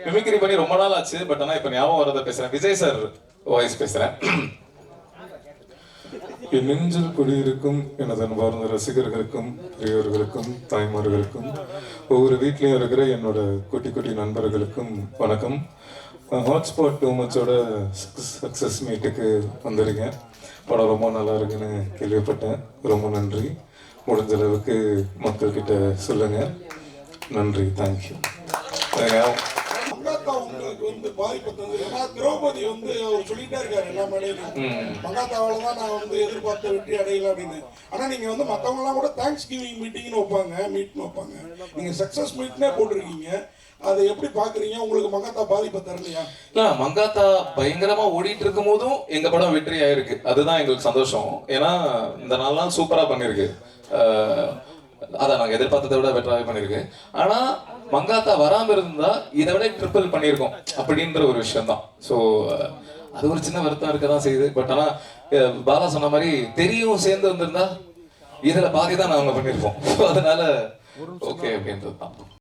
Mimicry பண்ணி ரொம்ப நாள் ஆச்சு. பட் ஆனா இப்ப ஞாபகம் வரத பேசுறேன். விஜய் சார் வாய்ஸ் பேசுறேன். என் நெஞ்சில் குடியிருக்கும் எனது அன்பார்ந்த ரசிகர்களுக்கும், பெரியவர்களுக்கும், தாய்மார்களுக்கும், ஒவ்வொரு வீட்லயும் இருக்கிற என்னோட குட்டி குட்டி நண்பர்களுக்கும் வணக்கம். ஹாட்ஸ்பாட் டூ மச்சோட சக்ஸஸ் மீட்டுக்கு வந்திருக்கேன். படம் ரொம்ப நல்லா இருக்குன்னு கேள்விப்பட்டேன். ரொம்ப நன்றி. முடிஞ்ச அளவுக்கு மக்கள்கிட்ட சொல்லுங்க. நன்றி. தேங்க்யூ. மங்காத்தா உங்களுக்கு வந்து பாதிப்பு தந்தது. ஏன்னா திரௌபதி வந்து அவர் சொல்லிட்டே இருக்காரு எல்லா மேடையிலும், மங்காத்தாவால தான் நான் வந்து எதிர்பார்த்த வெற்றி அடையல அப்படின்னு. ஆனா நீங்க வந்து மற்றவங்க எல்லாம் கூட தேங்க்ஸ் கிவிங் மீட்டிங்னு வைப்பாங்க. நீங்க சக்சஸ் மீட்னே போட்டிருக்கீங்க. அதை எப்படி பாக்குறீங்க? உங்களுக்கு மங்காத்தா பாதிப்பை தரலையா? மங்காத்தா பயங்கரமா ஓடிட்டு இருக்கும் போதும் எங்க படம் வெற்றி ஆயிருக்கு. அதுதான் எங்களுக்கு சந்தோஷம். ஏன்னா இந்த நாள்லாம் சூப்பரா பண்ணிருக்கு. அதான் நாங்க எதிர்பார்த்ததை விட பெட்டராகவே பண்ணிருக்கு. ஆனா மங்காத்தா வராம இருந்தா இதை விட ட்ரிபிள் பண்ணியிருக்கோம் அப்படின்ற ஒரு விஷயம் தான். ஸோ அது ஒரு சின்ன வருத்தம் இருக்க தான் செய்யுது. பட் ஆனா பாலா சொன்ன மாதிரி தெரியும் சேர்ந்து வந்திருந்தா இதுல பாதி தான் நாங்க பண்ணியிருப்போம். அதனால ஓகே அப்படின்றது தான்.